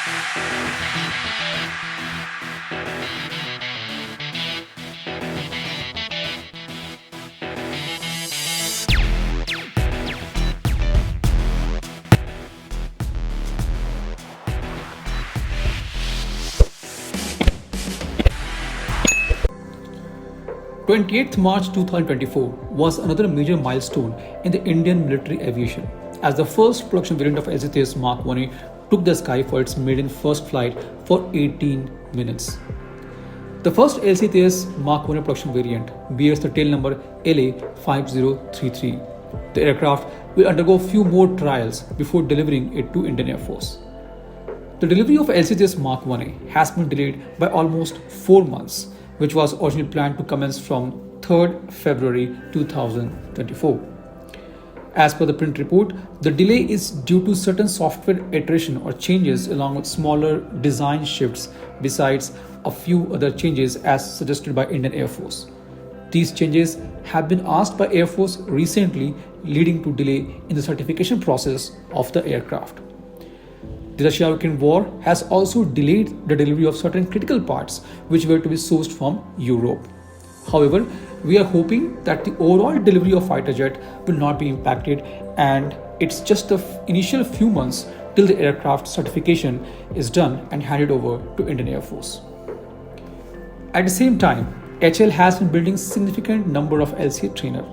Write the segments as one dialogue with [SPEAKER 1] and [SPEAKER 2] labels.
[SPEAKER 1] March 28th 2024 was another major milestone in the Indian military aviation, as the first production variant of LCA Mark 1A took the sky for its maiden first flight for 18 minutes. The first LCA Mark 1A production variant bears the tail number LA5033. The aircraft will undergo few more trials before delivering it to Indian Air Force. The delivery of LCA Mark 1A has been delayed by almost 4 months, which was originally planned to commence from 3rd February 2024. As per the print report, the delay is due to certain software iteration or changes along with smaller design shifts besides a few other changes as suggested by Indian Air Force. These changes have been asked by Air Force recently, leading to delay in the certification process of the aircraft. The Russia-Ukraine war has also delayed the delivery of certain critical parts which were to be sourced from Europe. However, we are hoping that the overall delivery of fighter jet will not be impacted, and it's just the initial few months till the aircraft certification is done and handed over to Indian Air Force. At the same time, HAL has been building significant number of LCA trainers.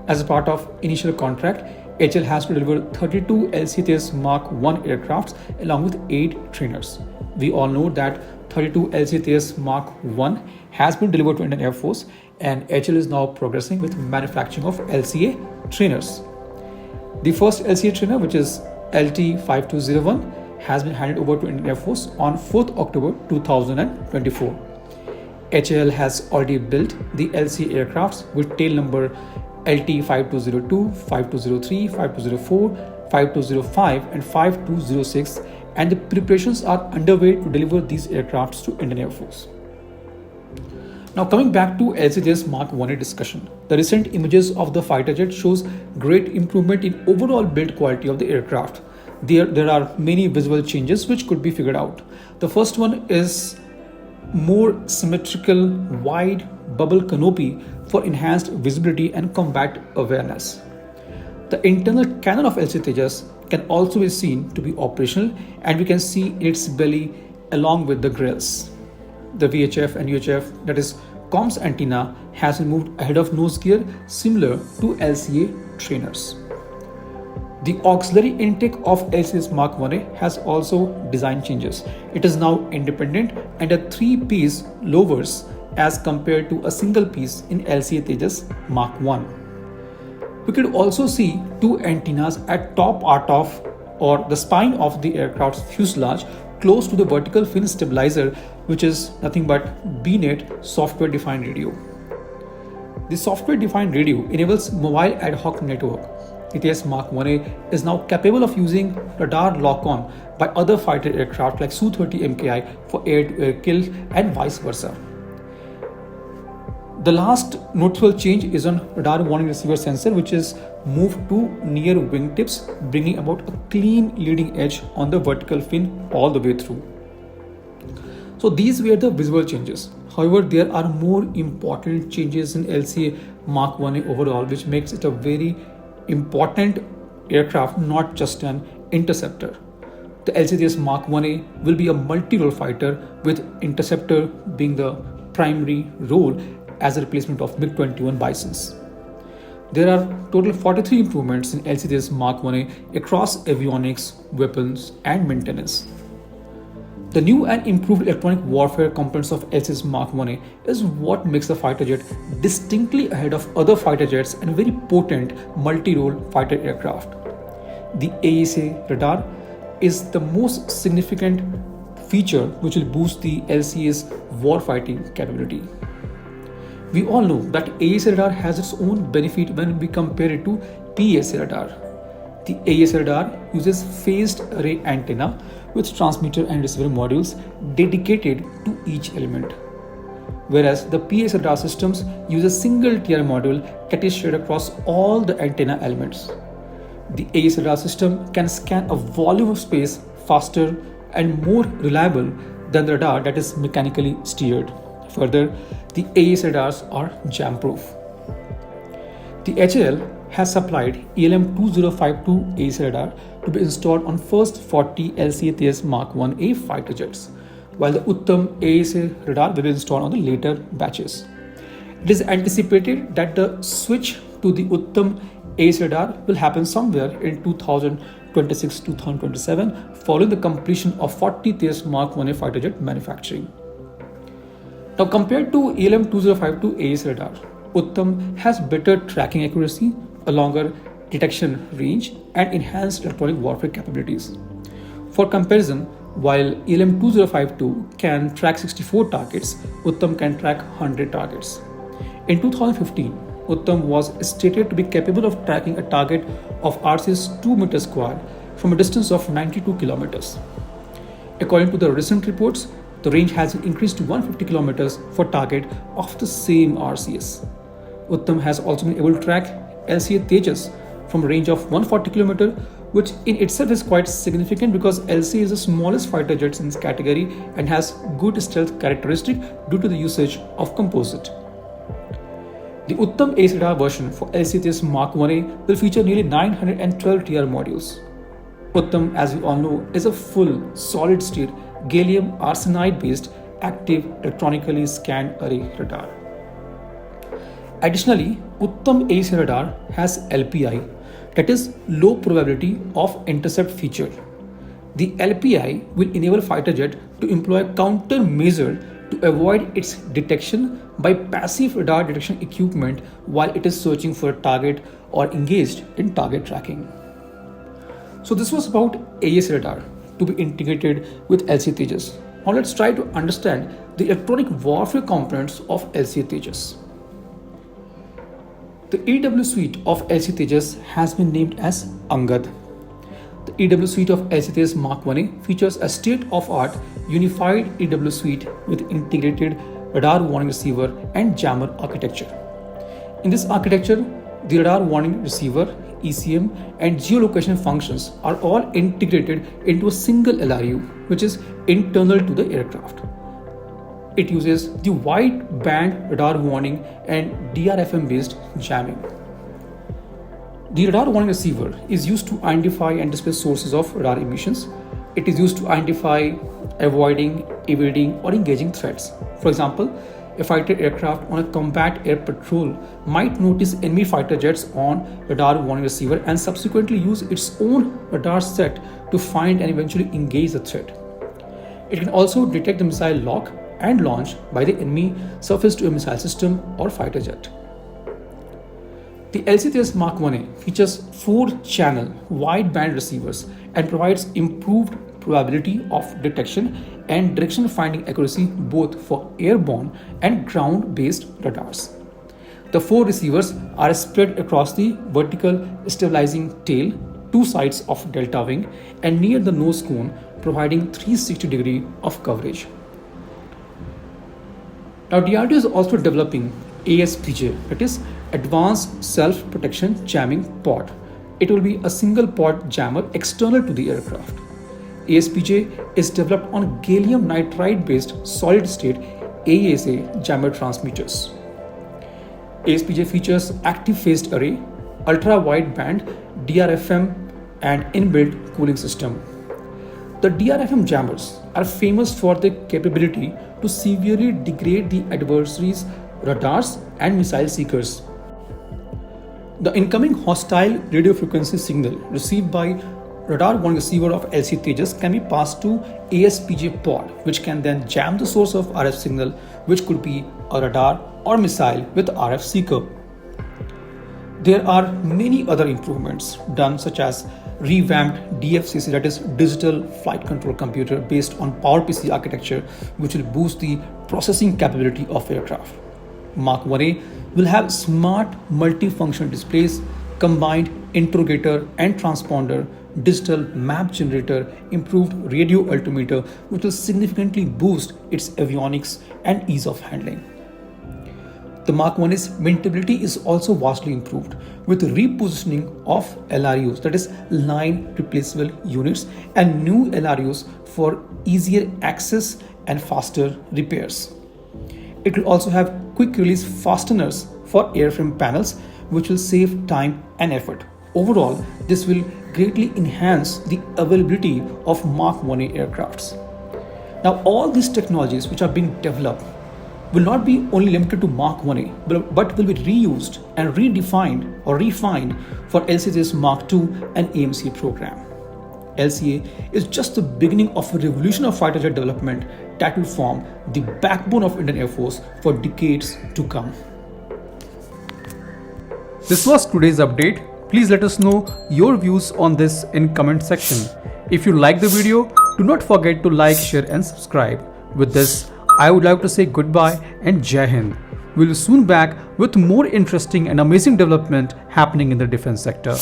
[SPEAKER 1] As a part of initial contract, HAL has to deliver 32 LCA Mark 1 aircrafts along with 8 trainers. We all know that 32 LCA Mark 1 has been delivered to Indian Air Force, and HAL is now progressing with manufacturing of LCA trainers. The first LCA trainer, which is LT5201, has been handed over to Indian Air Force on 4th October 2024. HAL has already built the LCA aircrafts with tail number LT5202, 5203, 5204, 5205 and 5206, and the preparations are underway to deliver these aircrafts to Indian Air Force. Now coming back to LCA Mark 1A discussion, the recent images of the fighter jet shows great improvement in overall build quality of the aircraft. There are many visual changes which could be figured out. The first one is more symmetrical wide bubble canopy for enhanced visibility and combat awareness. The internal cannon of LCA Tejas can also be seen to be operational, and we can see its belly along with the grills. The VHF and UHF, that is comms antenna, has been moved ahead of nose gear similar to LCA trainers. The auxiliary intake of LCA Mark 1A has also design changes. It is now independent and a 3-piece lowers as compared to a single piece in LCA Tejas Mark 1. We could also see 2 antennas at top part of or the spine of the aircraft's fuselage close to the vertical fin stabilizer, which is nothing but BNet software defined radio. The software defined radio enables mobile ad hoc network. LCA Mark 1A is now capable of using radar lock-on by other fighter aircraft like Su-30 MKI for air-to-air kill and vice versa. The last notable change is on radar warning receiver sensor, which is moved to near wingtips, bringing about a clean leading edge on the vertical fin all the way through. So these were the visual changes. However, there are more important changes in LCA Mark 1A overall, which makes it a very important aircraft, not just an interceptor. The LCA Mark 1A will be a multi-role fighter, with interceptor being the primary role as a replacement of MiG-21 Bisons. There are total 43 improvements in LCA Mark 1A across avionics, weapons and maintenance. The new and improved electronic warfare components of LCA Mark 1A is what makes the fighter jet distinctly ahead of other fighter jets and very potent multi-role fighter aircraft. The AESA radar is the most significant feature which will boost the LCA's warfighting capability. We all know that AESA radar has its own benefit when we compare it to PESA radar. The AESA radar uses phased array antenna with transmitter and receiver modules dedicated to each element, whereas the PESA radar systems use a single TR module that is shared across all the antenna elements. The AESA radar system can scan a volume of space faster and more reliable than the radar that is mechanically steered. Further, the AESA radars are jam-proof. The HAL has supplied ELM 2052 AESA radar to be installed on first 40 LCA Mark 1A fighter jets, while the Uttam AESA radar will be installed on the later batches. It is anticipated that the switch to the Uttam AESA radar will happen somewhere in 2026-2027 following the completion of 40 Mark 1A fighter jet manufacturing. Now, compared to ELM 2052 AESA radar, Uttam has better tracking accuracy, a longer detection range, and enhanced electronic warfare capabilities. For comparison, while ELM 2052 can track 64 targets, Uttam can track 100 targets. In 2015, Uttam was stated to be capable of tracking a target of RCS 2 meter square from a distance of 92 kilometers. According to the recent reports, the range has increased to 150 kilometers for target of the same RCS. Uttam has also been able to track LCA Tejas from a range of 140 km, which in itself is quite significant because LCA is the smallest fighter jets in this category and has good stealth characteristic due to the usage of composite. The Uttam AESA radar version for LCA Mark 1A will feature nearly 912 TR modules. Uttam, as we all know, is a full solid-state gallium arsenide-based active electronically scanned array radar. Additionally, Uttam AESA radar has LPI, that is low probability of intercept feature. The LPI will enable fighter jet to employ countermeasure to avoid its detection by passive radar detection equipment while it is searching for a target or engaged in target tracking. So this was about AESA radar to be integrated with LCA Tejas. Now let's try to understand the electronic warfare components of LCA Tejas. The EW suite of LCA Tejas has been named as Angad. The EW suite of LCA Tejas Mark 1A features a state-of-art unified EW suite with integrated radar warning receiver and jammer architecture. In this architecture, the radar warning receiver, ECM, and geolocation functions are all integrated into a single LRU, which is internal to the aircraft. It uses the wide band radar warning and DRFM based jamming. The radar warning receiver is used to identify and display sources of radar emissions. It is used to identify, avoiding, evading, or engaging threats. For example, a fighter aircraft on a combat air patrol might notice enemy fighter jets on radar warning receiver and subsequently use its own radar set to find and eventually engage the threat. It can also detect the missile lock and launch by the enemy surface-to-air missile system or fighter jet. The LCA Mark 1A features 4-channel wide-band receivers and provides improved probability of detection and direction finding accuracy both for airborne and ground-based radars. The 4 receivers are spread across the vertical stabilizing tail, 2 sides of delta wing, and near the nose cone, providing 360 degree of coverage. Now, DRDO is also developing ASPJ, that is Advanced Self-Protection Jamming Pod. It will be a single pod jammer external to the aircraft. ASPJ is developed on gallium nitride based solid state AESA jammer transmitters. ASPJ features active phased array, ultra wide band DRFM, and inbuilt cooling system. The DRFM jammers are famous for their capability to severely degrade the adversary's radars and missile seekers. The incoming hostile radio frequency signal received by radar warning receiver of LCA Tejas can be passed to ASPJ pod, which can then jam the source of RF signal, which could be a radar or missile with RF seeker. There are many other improvements done, such as revamped DFCC, that is digital flight control computer based on PowerPC architecture, which will boost the processing capability of aircraft. Mark 1A will have smart multifunction displays, combined interrogator and transponder, digital map generator, improved radio altimeter, which will significantly boost its avionics and ease of handling. The Mark 1's maintainability is also vastly improved with repositioning of LRUs, that is line replaceable units, and new LRUs for easier access and faster repairs. It will also have quick release fasteners for airframe panels, which will save time and effort. Overall, this will greatly enhance the availability of Mark 1A aircrafts. Now, all these technologies which are being developed will not be only limited to Mark 1A, but will be reused and redefined or refined for LCA's Mark 2 and AMC program. LCA is just the beginning of a revolution of fighter jet development that will form the backbone of Indian Air Force for decades to come. This was today's update. Please let us know your views on this in comment section. If you like the video, do not forget to like, share and subscribe. With this, I would like to say goodbye and Jai Hind. We'll soon back with more interesting and amazing development happening in the defense sector.